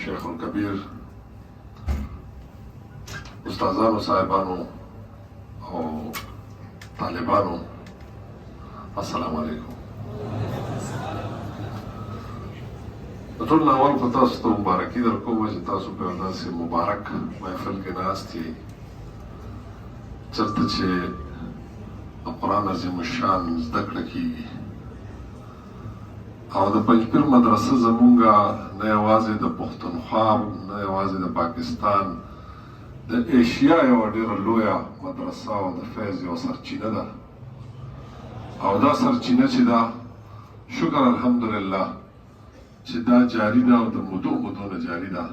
شیخ الکبیر استادانو صاحبانو او طالبانو السلام علیکم. د ټول نه اول خو تاسو ته مبارکي درکوم چې تاسو په داسې مبارک محفل کې ناست یې چېرته چې د قرآن عظیم الشان زده کړه کېږي او د پنجپیر مدرسه زمونږه نه یوازې د پښتونخوا نه یوازې د پاکستان د ایشیا یوه ډېره لویه مدرسه او د فیض یوه سرچینه ده او دا سرچینه چې ده شکر الحمدلله چې دا جاری ده او د مودو نه جاری ده.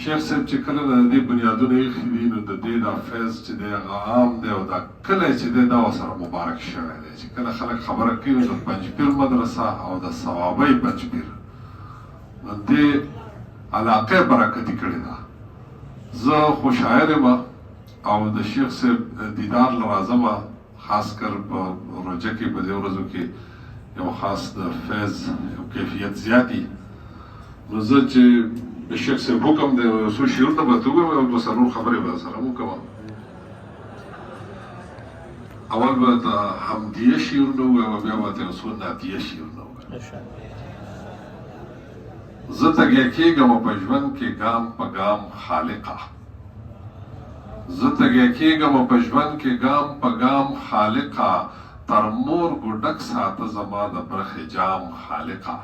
شیخ صاحب چې کله د دې بنیادونه ایښي دي نو د دې دا فیض چې دی هغه عام دی او دا کلی چې دی دا ورسره مبارک شوی دی چې کله خلک خبره کوي نو د پنجپیر مدرسه او د ثوابۍ پنجپیر نو دې علاقې برکتي کړې ده. زه خو شاعر یم او د شیخ صاحب دیدار له راځم خاص کر په روژه کې په دې ورځو کې یو خاص د فیض یو کیفیت زیاتی نو زه چې د شیخ صاحب حکم دی یو څو شعرونه به ته ووایم او دوه څلور خبرې به سره وکړم. اول به د حمدیه شعرونه ووایم او بیا به ته یو څو نعتیه شعرونه ووایم. زه تږی کېږم په ژوند کې ګام په ګام خالقه زه تږی کېږم په ژوند کې ګام په ګام خالقه تر مور ګډک ساته زما د برخې جام خالقه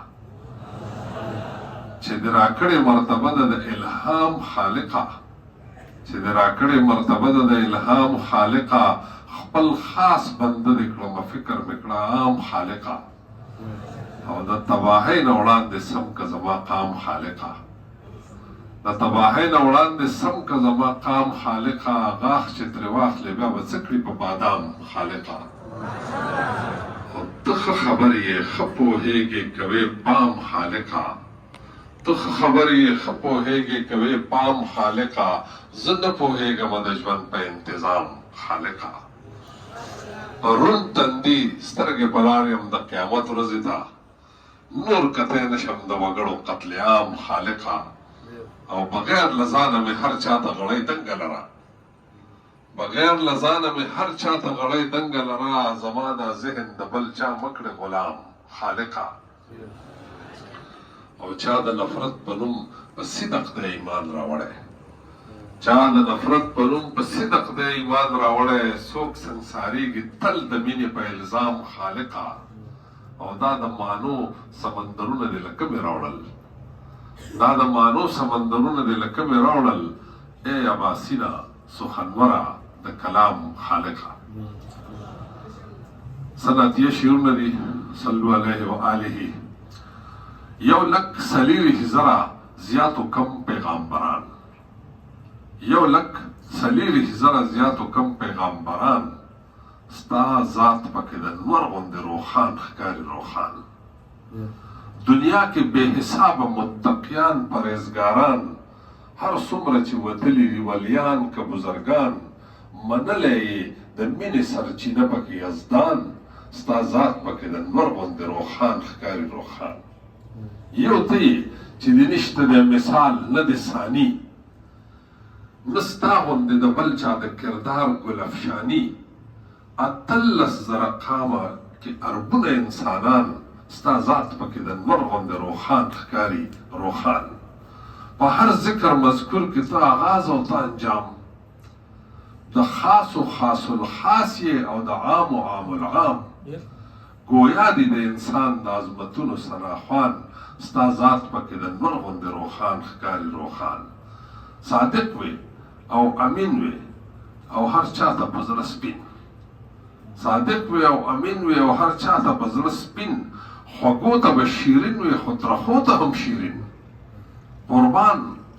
چې د راکړې مرتبه ده د الهام خالقه چې د راکړې مرتبه ده د الهام خالقه خپل خاص بنده دې کړم فکر مې کړه عام خالقه او د تباهۍ نه وړاندې سم که زما قام خالقه د تباهۍ نه وړاندې سم که زما قام خالقه غاښ چې ترې واخلې بیا به څه کړي په بادام خالقه او ته ښه خبرې یې ښه پوهېږې کوې پام خالقه ته ښه خبرې یې ښه پوهېږې کوې پام خالقه زه نه پوهېږم د ژوند په انتظام خالقه په روڼ تندي سترګې په لار یم د قیامت ورځې ته نور کتی نشم د وګړو قتل عام خالقه او بغیر له ځانه مې هر چاته غړۍ دنګه لره بغیر له ځانه مې هر چاته غړۍ دنګه لره زما دا ذهن د بل چا مه کړې غلام خالقه او چا د نفرت په نوم په صدق د ایمان راوړی چا د نفرت په نوم په صدق د ایمان راوړی څوک سنګسارېږي تل د مینې په الزام خالقه او دا د مانو سمندرونه دې له کومې راوړل دا د مانو سمندرونه دې له کومې راوړل ای اباسینه سخنوره د کلام خالقه. صنعتیه شعرونه دي صلو علیه و آله. یو لک سلیریح زره زیات و کم پیغامبران یو لک سلیریح زره زیات و کم پیغامبران ستا ذات پکې د نور غوندې روښان ښکاري روښان دنیا کې بې حسابه متقیان پرهیزګاران هر څومره چې وتلي دي ولیان که بزرګان منلی یې د مینې سرچینه پکې یزدان ستا ذات پکې د نور غوندې روښان ښکاري روښان یو ته یې چې د نشته د مثال نه د ثاني نه ستا غوندې د بل چا د کردار ګل افشاني اتلس زره قامه کې اربونه انسانان ستا ذات پکې د نور غوندې روښان ښکاري روښان په هر ذکر مذکور کې ته آغاز او ته انجام د خاص و خاص الخاص یې او د عام و عام العام گویا دی د انسان د عظمتونو سراخوان ستا ذات پکې د نور غوندې روښان ښکاري روښان صادق وي او امین وي او هر چاته په زړه سپین صادق وي او امین وي او هر چاته په زړه سپین خوږو ته به شیرین وي خو ترخو ته هم شیرین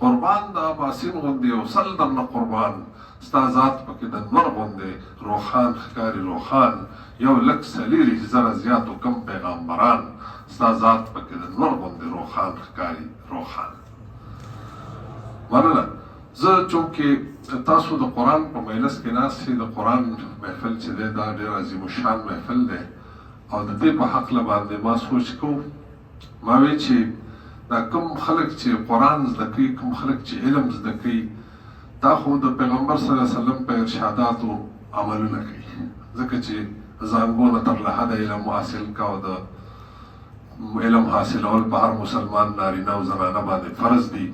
قربان د اباسین غوندې یو سل درنه قربان ستا ذات پکې د نور غوندې روښان ښکاري روښان یو لک سلیریح زره زیات و کم پیغامبران ستا ذات پکې د نور غوندې روښان ښکاري روښان. مننه. زه چونکې تاسو د قرآن په مجلس کې ناست یې د قرآن محفل چې دی دا ډېر عظیم الشان محفل دی او د دې په هکله باندې ما سوچ کوم ما وی چې دا کوم خلک چې قرآن زده کوي، کوم خلک چې علم زده کوي، دا خو د پیغمبر صلی الله علیه وسلم په ارشاداتو عملونه کوي، ځکه چې ځانګونه تر له حده علم حاصل کا، او د علم حاصلول په هر مسلمان نارینه او زنانه باندې فرض دي.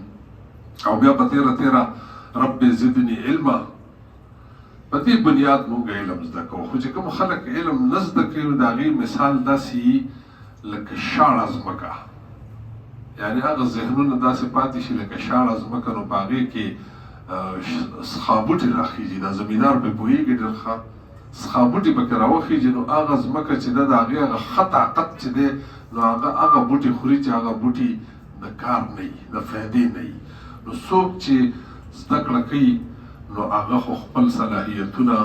او بیا په تیره رب زدنی علما، په دې بنیاد مونږ علم زده کوو. خو چې کوم خلک علم نه زده کوي نو د هغې مثال داسې لکه شاړه ځمکه، یعنی هغه ذهنونه داسې پاتې شي لکه شاړه ځمکه، نو په هغې کې سخابوټي راخیږي، دا زمیندار پرې پوهېږي ډېر ښه، سخابوټي پکې راوخیږي، نو هغه ځمکه چې ده د هغې هغه ښه طاقت چې دی نو هغه بوټي خوري چې هغه بوټي د کار نه وي، د فایدې نه وي. نو څوک چې زده کړه کوي نو هغه خو خپل صلاحیتونه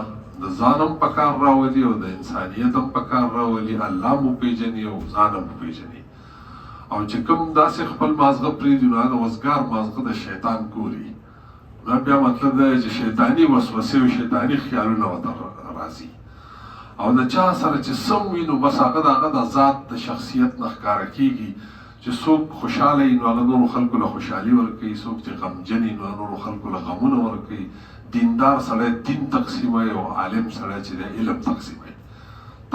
د ځان هم په کار راولي او د انسانیت هم په کار راولي، الله مو پېژني او ځان هم پېژني. او چې کوم داسې خپل مازغه پرېږدي نو هغه وزګار مازغه د شیطان ګوري، نو بیا مطلب دا چې شیطاني وسوسې او شیطاني خیالونه ورته راځي. او د چا سره چې سم وي نو بس هغه د هغه د ذات د شخصیت نه ښکاره کېږي، چې څوک خوشحاله وي نو هغه نورو خلکو له خوشحالي ورکوي، څوک چې غمجن وي نو نورو خلکو له غمونه ورکوي. دیندار سړی دین تقسیموي او عالم سړی چې دی علم تقسیموي.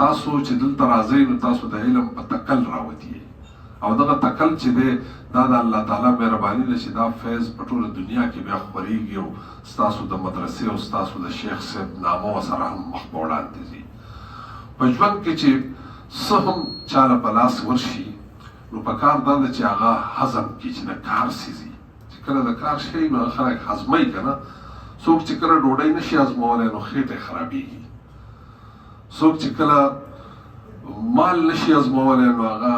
تاسو چې دلته راځئ نو تاسو د علم په تکل راوتي، او دغه تکل چې دی دا د الله تعالی مهرباني ده چې دا فیض په ټوله دنیا کې بیا خپرېږي او ستاسو د مدرسې او ستاسو د شیخ صاحب نامه ورسره هم مخ په وړاندې ځي. په ژوند کې چې څه هم چاله په لاس ورشي نو په کار دا ده چې هغه هضم کړي، چې د کار څیز وي، چې کله د کار شی نو خلک هضموي که نه. څوک چې کله ډوډۍ نشي هضمولی نو خېټه یې خرابېږي، څوک چې کله مال نشي هضمولی نو هغه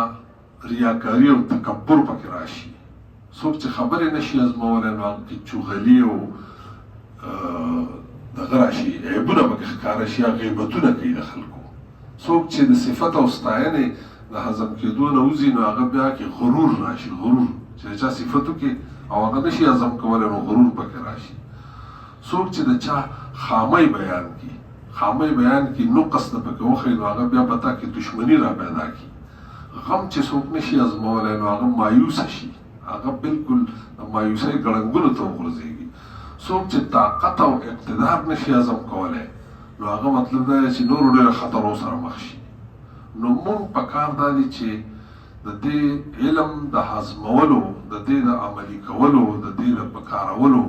ریاکاري او تکبر پکې راشي، څوک چې خبرې نشي هضمولی نو هغه کې چغلي او دغه راشي، عیبونه پکې ښکاره شي، غیبتونه کوي د خلکو. څوک چې د صفت او ستاینې د هضم کېدو نه وځي نو هغه بیا کې غرور راشي، غرور چې د چا صفتو کې او هغه نشي هضم کولی نو غرور پکې راشي. څوک چې د چا خامۍ بیان کړي، خامۍ بیان کړي، نقص د پکې وښیي نو هغه بیا په تا کې دشمني را پیدا کړي. غم چې څوک نشي هضمولی نو هغه مایوسه شي، هغه بالکل د مایوسۍ ګړنګونو ته وغورځېږي. څوک چې طاقت او اقتدار نشي هضم کولی نو هغه مطلب دا دی چې نورو ډېرو خطرو سره مخ شي. نو مونږ په کار دا دی چې د دې علم د هضمولو، د دې د عملي کولو، د دې د په کارولو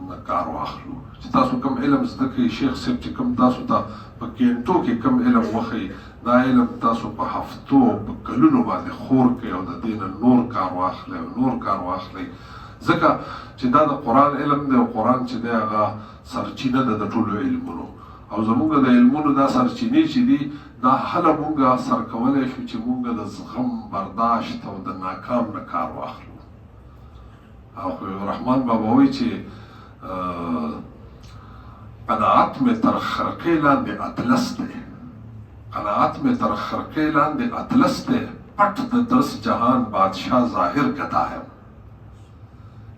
نه کار واخلو. چې تاسو کوم علم زده کوئ، شیخ صاحب چې کوم تاسو ته په کینټو کې کوم علم وښیي، دا علم تاسو په هفتو په کلونو باندې خور کړئ او د دې نه نور کار واخلئ او نور کار واخلئ، ځکه چې دا د قرآن علم دی او قرآن چې دی هغه سرچینه ده د ټولو علمونو. او زمونږ د علمونو دا سرچینې چې دي دا هله مونږ سر کولی شو چې مونږ د زغم، برداشت او د ناکام نه کار واخلو. او رحمان بابا وایي چې قناعت میں تر خرقې لاندې اطلس دی، قناعت میں تر خرقې لاندې اطلس دی، پټ د درس جهان بادشاه ظاهر گدا ہے.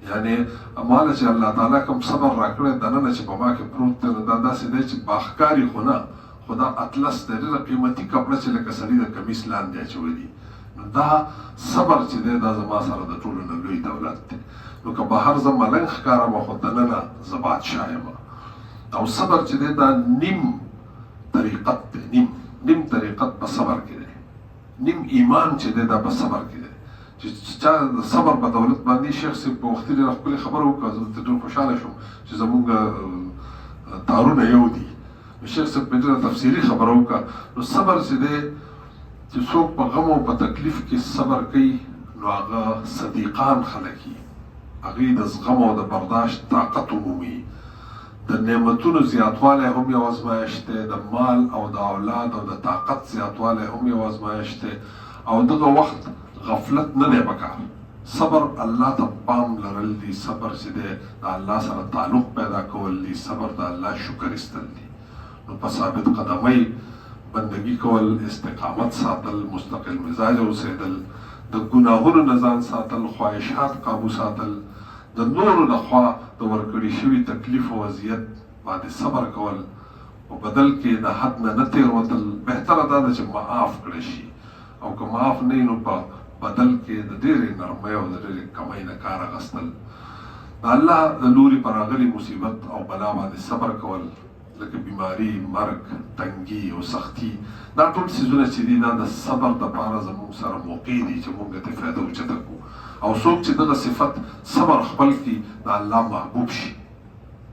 یعنی ماله چې الله تعالی کوم صبر راکړی دننه چې په ما کې پروت دی نو دا داسې دی چې باښکاري خو نه، خو دا اطلس دی، ډېره قیمتي کپړه چې لکه سړي د کمیس لاندې اچولي. نو دا صبر چې دی دا زما سره د ټولو نه لوی دولت دی. نو که بهر زه ملنګ ښکارم خو دننه زه بادشاه یم. او صبر چې دی دا نیم طریقت دی، نیم طریقت په صبر کې دی، نیم ایمان چې دی دا په صبر کې دی. چې چا د صبر په دولت باندې شیخ صاحب په وختي ډېره ښکلې خبره وکړه، زه ډېر خوشحاله شوم چې زمونږ تارونه یو دي. شیخ صاحب په ډېره تفصیلي خبره وکړه. نو صبر چې دی چې څوک په غم او په تکلیف کې صبر کوي نو هغه صدیقان خلک وي، هغوی د زغم او د برداشت طاقت ومومي. د نعمتونو زیاتوالی هم یو ازمایښت دی، د مال او د اولاد او د طاقت زیاتوالی هم یو ازمایښت دی. او دغه وخت غفلت نه دی پکار. صبر الله ته پام لرل دي، صبر چې دی د الله سره تعلق پیدا کول دي، صبر د الله شکر ایستل دي. نو په ثابت قدمۍ بندگی کول، استقامت ساتل، مستقل مزاج اوسېدل، د ګناهونو نه ځان ساتل، خواهشات قابو ساتل، د نورو لخوا د ورکړي شوي تکلیف او اذیت باندې صبر کول او بدل کې د حد نه نه تېروتل. بهتره دا ده چې معاف کړی شي، او که معاف نه وي نو په بدل کې د ډېرې نرمۍ او د ډېرې کمۍ نه کار اخیستل، د الله د لوري پر راغلي مصیبت او بلا باندې صبر کول، لکه بیماری، مرګ، تنګي او سختي، دا ټول څیزونه چې دي دا د صبر دپاره زموږ سره موقع دي چې موږ ته فایده اوچته کړو. او څوک چې دغه صفت صبر خپل کړي د الله محبوب شي،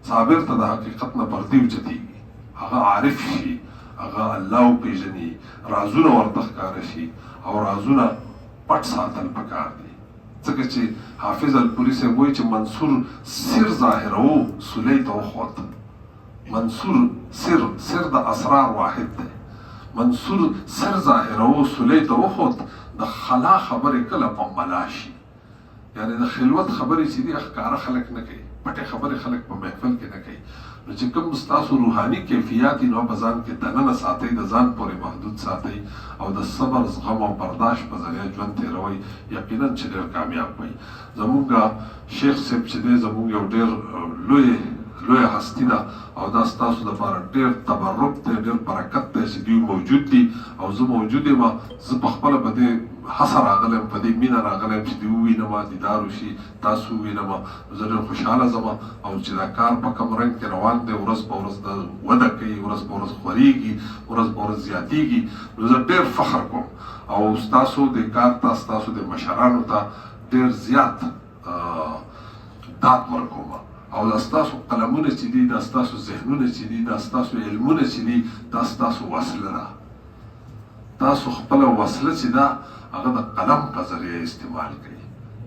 صابر ته د حقیقت نه پردي اوچتېږي، هغه عارف شي، هغه الله وپېژني، رازونه ورته ښکاره شي او رازونه پټ ساتل پکار دي. ځکه چې حافظ الپوري صاحب وایي چې منصور سر ظاهرو سلی ته وخوت. منصور سر د اسرار واحد دی. منصور سر ظاهرو سلی ته وخوت، د خلا خبرې کله په ملا شي. یعنی د خلوت خبرې چې دي ښکاره خلک نه کوي، پټې خبرې خلک په محفل کې نه کوي. نو چې کوم ستاسو روحاني کیفیات دي نو په ځان کې دننه ساتئ، د ځان پورې محدود ساتئ او د صبر، زغم او برداشت په ذریعه ژوند تېروئ، یقینا چې ډېر کامیاب وئ. زموږ شیخ صاحب چې دی زموږ یو ډېر لویه هستي ده او دا ستاسو دپاره ډېر تبرک دی، ډېر برکت دی چې دوی موجود دي او زه موجود یم. زه پخپله په دې هڅه راغلی یم، په دې مینه راغلی یم چې دوی ووینم، دیدار وشي، تاسو ووینم. زه ډېر خوشحاله ځم او چې دا کار په کوم رنګ کې روان دی، ورځ په ورځ د وده کوي، ورځ په ورځ خورېږي، ورځ په ورځ زیاتېږي. نو زه ډېر فخر کوم او ستاسو د کار ته، ستاسو د مشرانو ته ډېر زیات داد ورکوم. او دا ستاسو قلمونه چې دي، دا ستاسو ذهنونه چې دي، دا ستاسو علمونه چې دي، دا ستاسو وسله ده. تاسو خپله وسله چې ده هغه د قلم په ذریعه استعمال کړئ.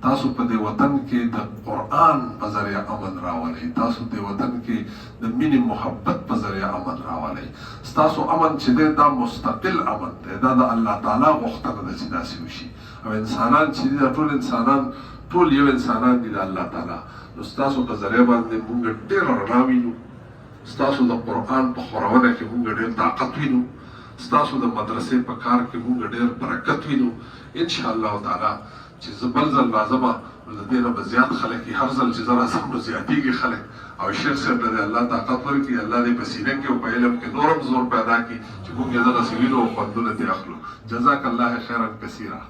تاسو په دې وطن کې د قرآن په ذریعه امن راولئ. تاسو دې وطن کې د مینې محبت په ذریعه امن راولئ. ستاسو امن چې دی دا مستقل امن دی، دا د الله تعالی غوښتنه ده چې داسې وشي. او انسانان چې دي دا ټول انسانان، ټول یو انسانان دي د الله تعالی. نو ستاسو په ذریعه باندې موږ ډېره رڼا وینو، ستاسو د قرآن په خورونه کې موږ ډېر طاقت وینو، ستاسو د مدرسې په کار کې موږ ډېر برکت وینو. انشاءالله تعالی چې زه بل ځل راځم نو د دې نه به زیات خلک وي. هر ځل چې زه راځم نو زیاتېږي خلک. او شیخ صاحب ته دې الله طاقت ورکړي، الله دې په سینه کې او په علم کې نور هم زور پیدا کړي چې موږ یې دغسې وینو او خوندونه ترې اخلو. جزاک الله خیرا کثیرا.